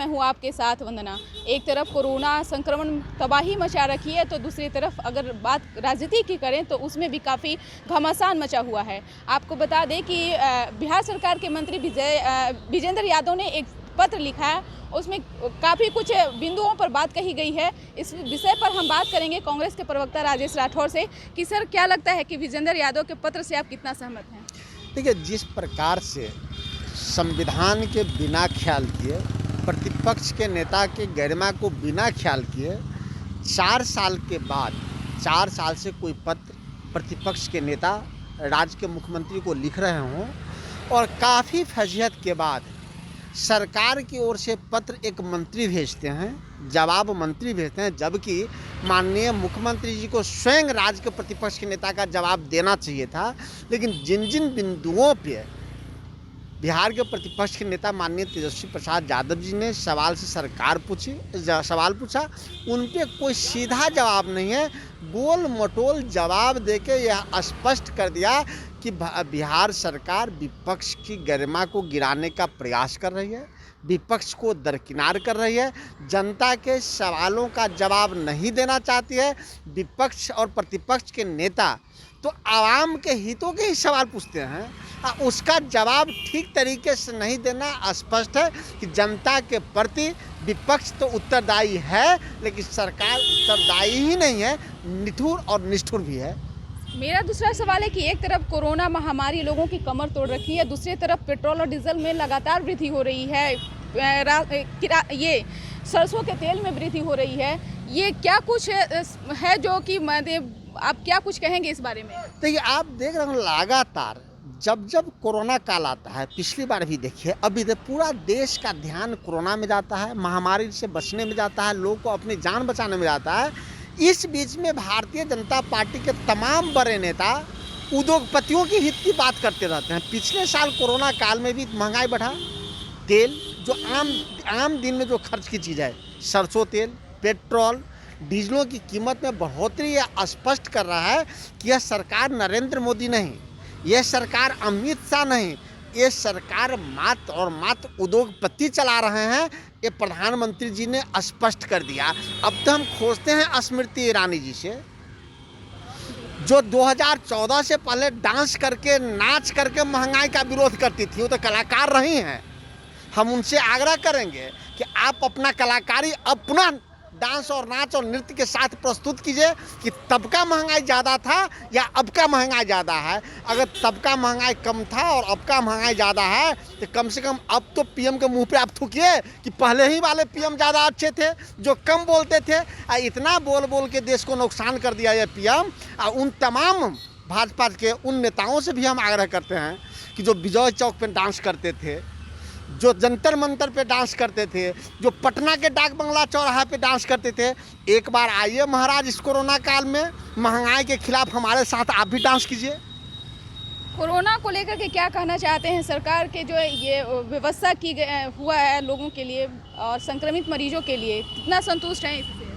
मैं हूँ आपके साथ वंदना। एक तरफ कोरोना संक्रमण तबाही मचा रखी है तो दूसरी तरफ अगर बात राजनीति की करें तो उसमें भी काफ़ी घमासान मचा हुआ है। आपको बता दें कि बिहार सरकार के मंत्री विजेंद्र यादव ने एक पत्र लिखा है, उसमें काफ़ी कुछ बिंदुओं पर बात कही गई है। इस विषय पर हम बात करेंगे कांग्रेस के प्रवक्ता राजेश राठौर से कि सर क्या लगता है कि विजेंद्र यादव के पत्र से आप कितना सहमत हैं? देखिए, जिस प्रकार से संविधान के बिना ख्याल किए, प्रतिपक्ष के नेता के गरिमा को बिना ख्याल किए 4 साल के बाद 4 साल से कोई पत्र प्रतिपक्ष के नेता राज्य के मुख्यमंत्री को लिख रहे हों और काफ़ी फजीहत के बाद सरकार की ओर से पत्र एक मंत्री भेजते हैं, जवाब मंत्री भेजते हैं, जबकि माननीय मुख्यमंत्री जी को स्वयं राज्य के प्रतिपक्ष के नेता का जवाब देना चाहिए था। लेकिन जिन जिन बिंदुओं पे बिहार के प्रतिपक्ष के नेता माननीय तेजस्वी प्रसाद यादव जी ने सवाल पूछा, उन पे कोई सीधा जवाब नहीं है। गोल मटोल जवाब देके यह स्पष्ट कर दिया कि बिहार सरकार विपक्ष की गरिमा को गिराने का प्रयास कर रही है, विपक्ष को दरकिनार कर रही है, जनता के सवालों का जवाब नहीं देना चाहती है। विपक्ष और प्रतिपक्ष के नेता तो आवाम के हितों के ही सवाल पूछते हैं, उसका जवाब ठीक तरीके से नहीं देना स्पष्ट है कि जनता के प्रति विपक्ष तो उत्तरदायी है, लेकिन सरकार उत्तरदायी ही नहीं है, निठुर और निष्ठुर भी है। मेरा दूसरा सवाल है कि एक तरफ कोरोना महामारी लोगों की कमर तोड़ रखी है, दूसरी तरफ पेट्रोल और डीजल में लगातार वृद्धि हो रही है, ये सरसों के तेल में वृद्धि हो रही है। ये क्या कुछ है जो कि आप क्या कुछ कहेंगे इस बारे में? देखिए, आप देख रहे हो लगातार जब कोरोना काल आता है, पिछली बार भी देखिए, अभी पूरा देश का ध्यान कोरोना में जाता है, महामारी से बचने में जाता है, लोगों को अपनी जान बचाने में जाता है। इस बीच में भारतीय जनता पार्टी के तमाम बड़े नेता उद्योगपतियों की हित की बात करते रहते हैं। पिछले साल कोरोना काल में भी महंगाई बढ़ा, तेल जो आम दिन में जो खर्च की चीज़ है, सरसों तेल, पेट्रोल, डीजलों की कीमत में बढ़ोतरी यह स्पष्ट कर रहा है कि यह सरकार नरेंद्र मोदी नहीं, यह सरकार अमित शाह नहीं, ये सरकार मात्र उद्योगपति चला रहे हैं। ये प्रधानमंत्री जी ने स्पष्ट कर दिया। अब तो हम खोजते हैं स्मृति ईरानी जी से, जो 2014 से पहले डांस करके नाच करके महंगाई का विरोध करती थी, वो तो कलाकार रही हैं। हम उनसे आग्रह करेंगे कि आप अपना कलाकारी अपना डांस और नाच और नृत्य के साथ प्रस्तुत कीजिए कि तब का महंगाई ज़्यादा था या अब का महंगाई ज़्यादा है। अगर तब का महंगाई कम था और अब का महंगाई ज़्यादा है तो कम से कम अब तो पीएम के मुंह पे आप थूकिए कि पहले ही वाले पीएम ज़्यादा अच्छे थे जो कम बोलते थे। इतना बोल के देश को नुकसान कर दिया ये पीएम। उन तमाम भाजपा के उन नेताओं से भी हम आग्रह करते हैं कि जो विजय चौक पर डांस करते थे, जो जंतर मंतर पे डांस करते थे, जो पटना के डाक बंगला चौराहा पे डांस करते थे, एक बार आइए महाराज इस कोरोना काल में महंगाई के खिलाफ हमारे साथ आप भी डांस कीजिए। कोरोना को लेकर के क्या कहना चाहते हैं? सरकार के जो ये व्यवस्था हुआ है लोगों के लिए और संक्रमित मरीजों के लिए, कितना संतुष्ट हैं इससे?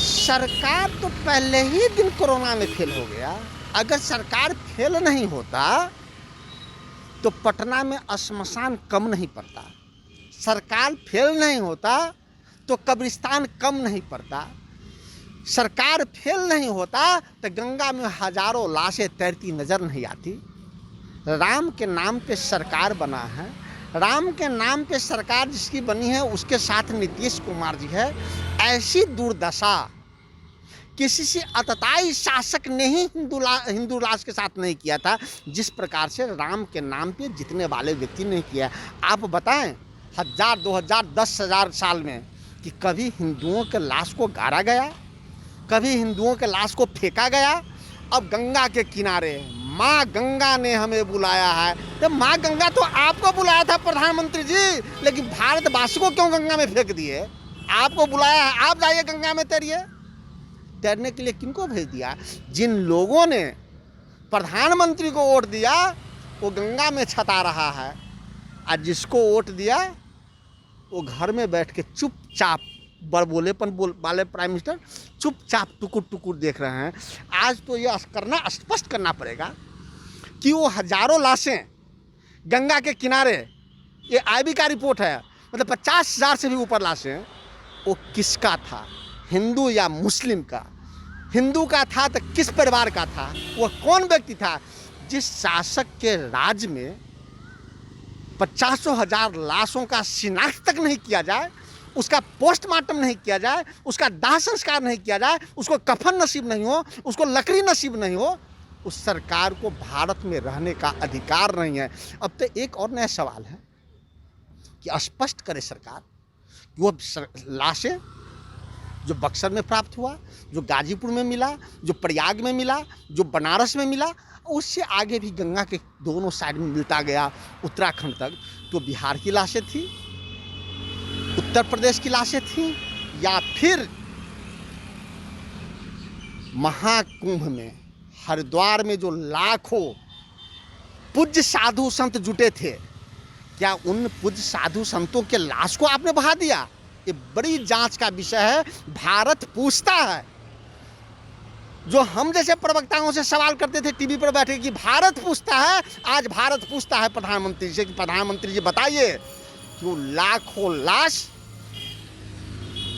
सरकार तो पहले ही दिन कोरोना में फेल हो गया। अगर सरकार फेल नहीं होता तो पटना में श्मशान कम नहीं पड़ता, सरकार फेल नहीं होता तो कब्रिस्तान कम नहीं पड़ता, सरकार फेल नहीं होता तो गंगा में हजारों लाशें तैरती नज़र नहीं आती। राम के नाम पे सरकार बना है, राम के नाम पे सरकार जिसकी बनी है उसके साथ नीतीश कुमार जी है। ऐसी दुर्दशा किसी से अतताई शासक ने ही हिंदू राष्ट्र के साथ नहीं किया था जिस प्रकार से राम के नाम पे जितने वाले व्यक्ति ने किया। आप बताएं 1000, 2000, 10,000 साल में कि कभी हिंदुओं के लाश को गाड़ा गया, कभी हिंदुओं के लाश को फेंका गया? अब गंगा के किनारे माँ गंगा ने हमें बुलाया है। तो माँ गंगा तो आपको बुलाया था प्रधानमंत्री जी, लेकिन भारतवासी को क्यों गंगा में फेंक दिए? आपको बुलाया है, आप जाइए गंगा में तैरिए। तैरने के लिए किनको भेज दिया? जिन लोगों ने प्रधानमंत्री को वोट दिया वो गंगा में छता रहा है, और जिसको वोट दिया वो घर में बैठ के चुपचाप बड़बोलेपन वाले प्राइम मिनिस्टर चुपचाप टुकुर देख रहे हैं। आज तो ये स्पष्ट करना पड़ेगा कि वो हजारों लाशें गंगा के किनारे, ये आईबी का रिपोर्ट है, मतलब 50,000 से भी ऊपर लाशें, वो किसका था? हिंदू या मुस्लिम का? हिंदू का था तो किस परिवार का था? वो कौन व्यक्ति था जिस शासक के राज में 50,000 लाशों का शिनाख्त तक नहीं किया जाए, उसका पोस्टमार्टम नहीं किया जाए, उसका दाह संस्कार नहीं किया जाए, उसको कफन नसीब नहीं हो, उसको लकड़ी नसीब नहीं हो, उस सरकार को भारत में रहने का अधिकार नहीं है। अब तो एक और नया सवाल है कि स्पष्ट करे सरकार कि वो लाशें जो बक्सर में प्राप्त हुआ, जो गाजीपुर में मिला, जो प्रयाग में मिला, जो बनारस में मिला, उससे आगे भी गंगा के दोनों साइड में मिलता गया उत्तराखंड तक, तो बिहार की लाशें थी, उत्तर प्रदेश की लाशें थी, या फिर महाकुंभ में हरिद्वार में जो लाखों पूज्य साधु संत जुटे थे, क्या उन पूज्य साधु संतों के लाश को आपने बहा दिया? ये बड़ी जांच का विषय है। भारत पूछता है, जो हम जैसे प्रवक्ताओं से सवाल करते थे टीवी पर बैठे कि भारत पूछता है, आज भारत पूछता है प्रधानमंत्री से कि प्रधानमंत्री जी बताइए कि वो लाखों लाश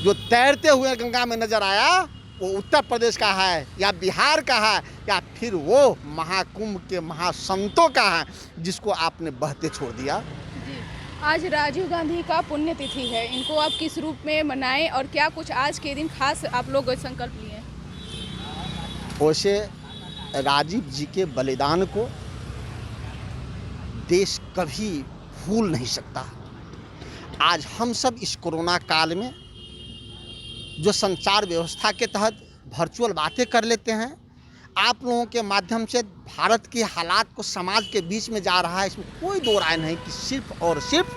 जो तैरते हुए गंगा में नजर आया, वो उत्तर प्रदेश का है या बिहार का है, या फिर वो महाकुंभ के महासंतों का है जिसको आपने बहते छोड़ दिया? जी, आज राजीव गांधी का पुण्यतिथि है, इनको आप किस रूप में मनाएं और क्या कुछ आज के दिन खास आप लोग संकल्प लिए? वैसे राजीव जी के बलिदान को देश कभी भूल नहीं सकता। आज हम सब इस कोरोना काल में जो संचार व्यवस्था के तहत वर्चुअल बातें कर लेते हैं, आप लोगों के माध्यम से भारत के हालात को समाज के बीच में जा रहा है, इसमें कोई दो राय नहीं कि सिर्फ और सिर्फ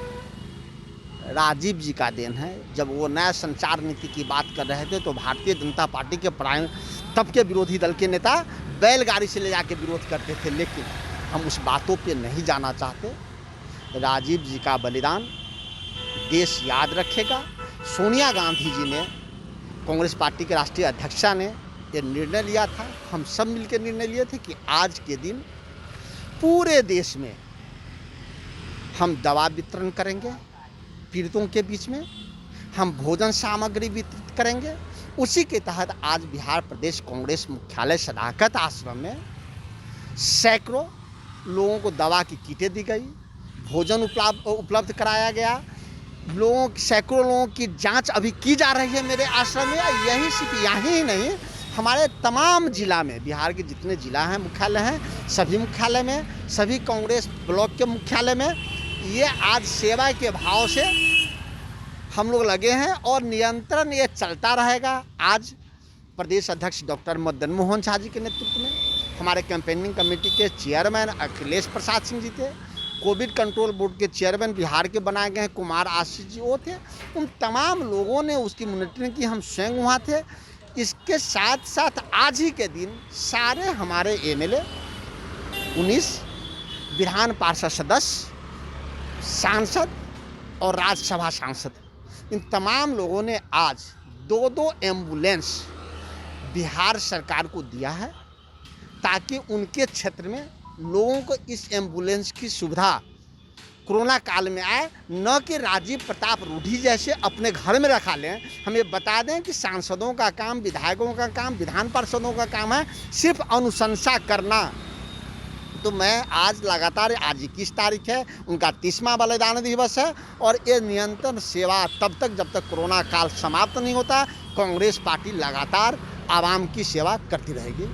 राजीव जी का देन है। जब वो नया संचार नीति की बात कर रहे थे तो भारतीय जनता पार्टी के प्राइम तब के विरोधी दल के नेता बैलगाड़ी से ले जाके विरोध करते थे, लेकिन हम उस बातों पे नहीं जाना चाहते। राजीव जी का बलिदान देश याद रखेगा। सोनिया गांधी जी ने, कांग्रेस पार्टी के राष्ट्रीय अध्यक्षा ने ये निर्णय लिया था, हम सब मिलकर निर्णय लिए थे कि आज के दिन पूरे देश में हम दवा वितरण करेंगे, पीड़ितों के बीच में हम भोजन सामग्री वितरित करेंगे। उसी के तहत आज बिहार प्रदेश कांग्रेस मुख्यालय सदाकत आश्रम में सैकड़ों लोगों को दवा की किटें दी गई, भोजन उपलब्ध कराया गया, सैकड़ों लोगों की जांच अभी की जा रही है मेरे आश्रम में। यही सिर्फ यहीं ही नहीं, हमारे तमाम जिला में, बिहार के जितने जिला हैं मुख्यालय हैं, सभी मुख्यालय में, सभी कांग्रेस ब्लॉक के मुख्यालय में ये आज सेवा के भाव से हम लोग लगे हैं और निरंतर ये चलता रहेगा। आज प्रदेश अध्यक्ष डॉक्टर मदन मोहन झा जी के नेतृत्व में हमारे कैंपेनिंग कमेटी के चेयरमैन अखिलेश प्रसाद सिंह जी थे, कोविड कंट्रोल बोर्ड के चेयरमैन बिहार के बनाए गए हैं कुमार आशीष जी वो थे, उन तमाम लोगों ने उसकी मॉनिटरिंग की, हम स्वयं वहाँ थे। इसके साथ साथ आज ही के दिन सारे हमारे एमएलए, 19 विधान पार्षद सदस्य, सांसद और राज्यसभा सांसद, इन तमाम लोगों ने आज 2-2 एम्बुलेंस बिहार सरकार को दिया है ताकि उनके क्षेत्र में लोगों को इस एम्बुलेंस की सुविधा कोरोना काल में आए, न कि राजीव प्रताप रूढ़ी जैसे अपने घर में रखा लें। हमें बता दें कि सांसदों का काम, विधायकों का काम, विधान पार्षदों का काम है सिर्फ अनुशंसा करना। तो मैं आज लगातार, आज 21 तारीख है, उनका 30वां बलिदान दिवस है और ये निरंतर सेवा तब तक जब तक कोरोना काल समाप्त नहीं होता, कांग्रेस पार्टी लगातार आवाम की सेवा करती रहेगी।